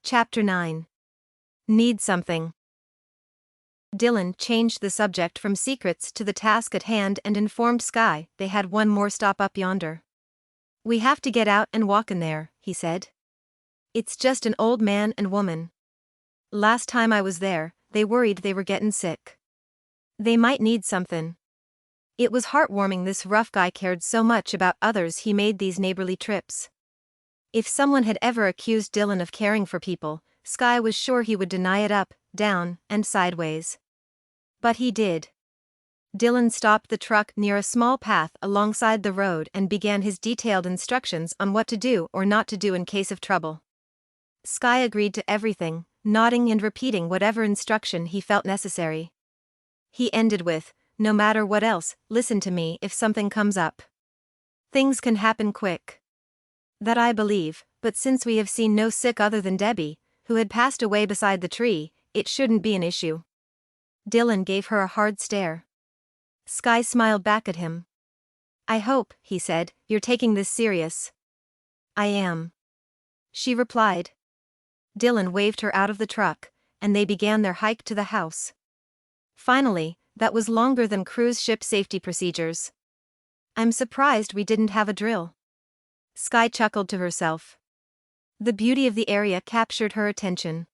Chapter 9. Need something. Dylan changed the subject from secrets to the task at hand and informed Sky they had one more stop up yonder. "We have to get out and walk in there," he said. "It's just an old man and woman. Last time I was there, they worried they were getting sick. They might need something." It was heartwarming this rough guy cared so much about others he made these neighborly trips. If someone had ever accused Dylan of caring for people, Sky was sure he would deny it up, down, and sideways. But he did. Dylan stopped the truck near a small path alongside the road and began his detailed instructions on what to do or not to do in case of trouble. Sky agreed to everything, nodding and repeating whatever instruction he felt necessary. He ended with, "No matter what else, listen to me if something comes up. Things can happen quick. That I believe, but since we have seen no sick other than Debbie, who had passed away beside the tree, it shouldn't be an issue." Dylan gave her a hard stare. Sky smiled back at him. "I hope," he said, "you're taking this serious." "I am," she replied. Dylan waved her out of the truck, and they began their hike to the house. Finally, that was longer than cruise ship safety procedures. "I'm surprised we didn't have a drill." Sky chuckled to herself. The beauty of the area captured her attention.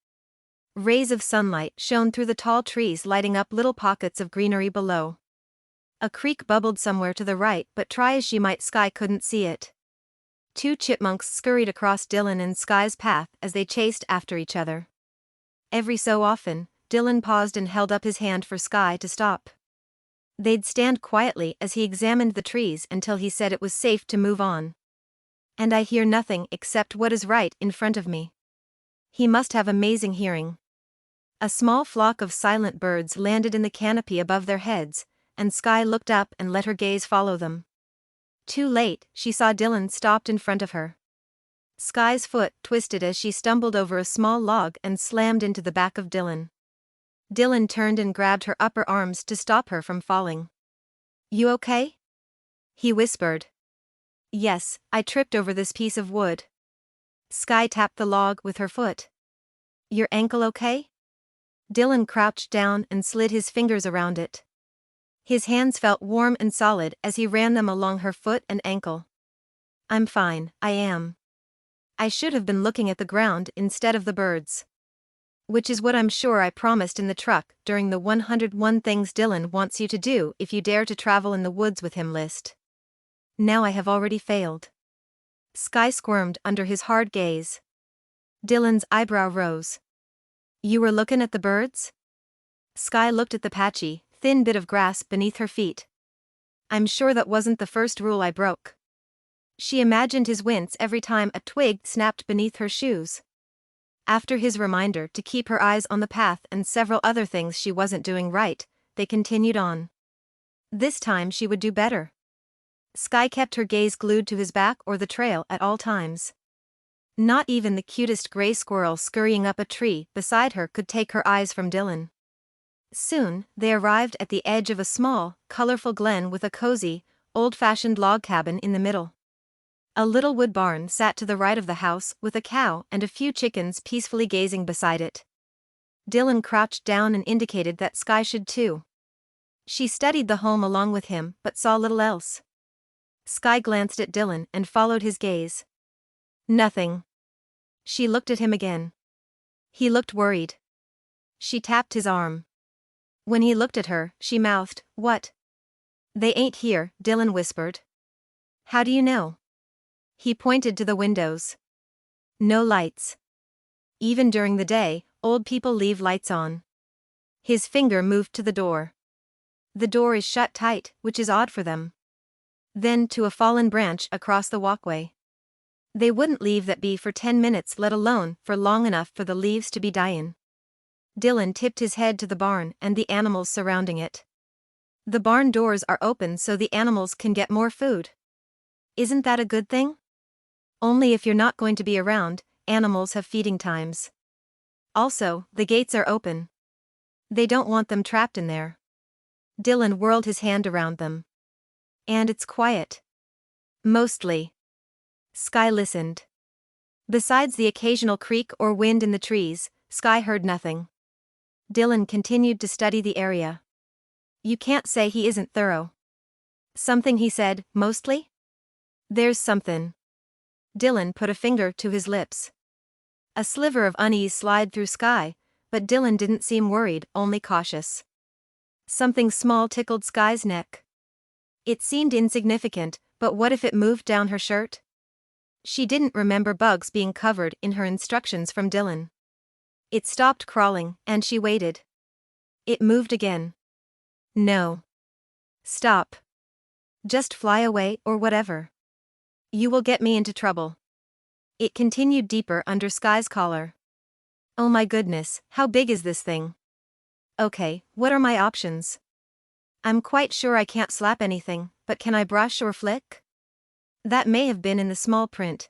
Rays of sunlight shone through the tall trees, lighting up little pockets of greenery below. A creek bubbled somewhere to the right, but try as she might, Sky couldn't see it. Two chipmunks scurried across Dylan and Sky's path as they chased after each other. Every so often, Dylan paused and held up his hand for Sky to stop. They'd stand quietly as he examined the trees until he said it was safe to move on. "And I hear nothing except what is right in front of me." He must have amazing hearing. A small flock of silent birds landed in the canopy above their heads, and Sky looked up and let her gaze follow them. Too late, she saw Dylan stopped in front of her. Sky's foot twisted as she stumbled over a small log and slammed into the back of Dylan. Dylan turned and grabbed her upper arms to stop her from falling. "You okay?" he whispered. "Yes, I tripped over this piece of wood." Sky tapped the log with her foot. "Your ankle okay?" Dylan crouched down and slid his fingers around it. His hands felt warm and solid as he ran them along her foot and ankle. "I'm fine, I am. I should have been looking at the ground instead of the birds. Which is what I'm sure I promised in the truck during the 101 things Dylan wants you to do if you dare to travel in the woods with him list. Now I have already failed." Sky squirmed under his hard gaze. Dylan's eyebrow rose. "You were looking at the birds?" Sky looked at the patchy, thin bit of grass beneath her feet. "I'm sure that wasn't the first rule I broke." She imagined his wince every time a twig snapped beneath her shoes. After his reminder to keep her eyes on the path and several other things she wasn't doing right, they continued on. This time she would do better. Sky kept her gaze glued to his back or the trail at all times. Not even the cutest gray squirrel scurrying up a tree beside her could take her eyes from Dylan. Soon, they arrived at the edge of a small, colorful glen with a cozy, old-fashioned log cabin in the middle. A little wood barn sat to the right of the house with a cow and a few chickens peacefully gazing beside it. Dylan crouched down and indicated that Sky should too. She studied the home along with him but saw little else. Sky glanced at Dylan and followed his gaze. "Nothing." She looked at him again. He looked worried. She tapped his arm. When he looked at her, she mouthed, "What?" "They ain't here," Dylan whispered. "How do you know?" He pointed to the windows. "No lights. Even during the day, old people leave lights on." His finger moved to the door. "The door is shut tight, which is odd for them." Then to a fallen branch across the walkway. "They wouldn't leave that be for 10 minutes, let alone for long enough for the leaves to be dyin'." Dylan tipped his head to the barn and the animals surrounding it. "The barn doors are open so the animals can get more food. Isn't that a good thing? Only if you're not going to be around, animals have feeding times. Also, the gates are open. They don't want them trapped in there." Dylan whirled his hand around them. "And it's quiet." "Mostly." Sky listened. Besides the occasional creak or wind in the trees, Sky heard nothing. Dylan continued to study the area. You can't say he isn't thorough. Something, he said, mostly? There's something. Dylan put a finger to his lips. A sliver of unease slid through Sky, but Dylan didn't seem worried, only cautious. Something small tickled Sky's neck. It seemed insignificant, but what if it moved down her shirt? She didn't remember bugs being covered in her instructions from Dylan. It stopped crawling, and she waited. It moved again. No. Stop. Just fly away or whatever. You will get me into trouble. It continued deeper under Sky's collar. Oh my goodness, how big is this thing? Okay, what are my options? I'm quite sure I can't slap anything, but can I brush or flick? That may have been in the small print.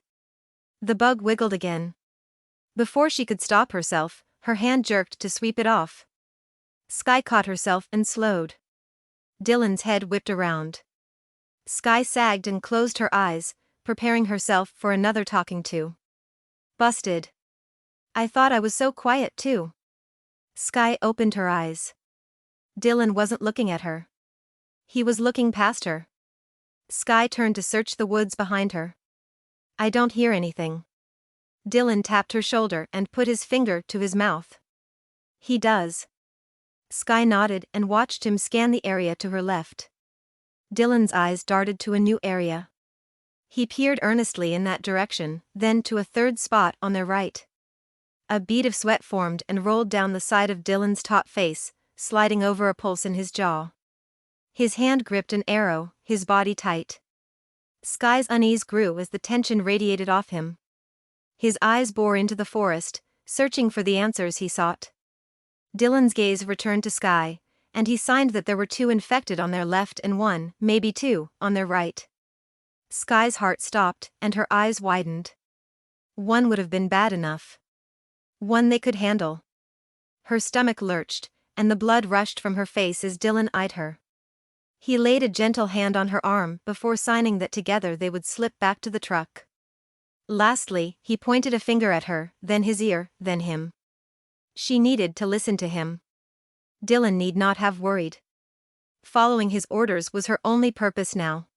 The bug wiggled again. Before she could stop herself, her hand jerked to sweep it off. Sky caught herself and slowed. Dylan's head whipped around. Sky sagged and closed her eyes, preparing herself for another talking to. Busted. I thought I was so quiet too. Sky opened her eyes. Dylan wasn't looking at her. He was looking past her. Sky turned to search the woods behind her. I don't hear anything. Dylan tapped her shoulder and put his finger to his mouth. He does. Sky nodded and watched him scan the area to her left. Dylan's eyes darted to a new area. He peered earnestly in that direction, then to a third spot on their right. A bead of sweat formed and rolled down the side of Dylan's taut face, sliding over a pulse in his jaw. His hand gripped an arrow, his body tight. Sky's unease grew as the tension radiated off him. His eyes bore into the forest, searching for the answers he sought. Dylan's gaze returned to Sky, and he signed that there were 2 infected on their left and 1, maybe 2, on their right. Sky's heart stopped, and her eyes widened. 1 would have been bad enough. 1 they could handle. Her stomach lurched, and the blood rushed from her face as Dylan eyed her. He laid a gentle hand on her arm before signing that together they would slip back to the truck. Lastly, he pointed a finger at her, then his ear, then him. She needed to listen to him. Dylan need not have worried. Following his orders was her only purpose now.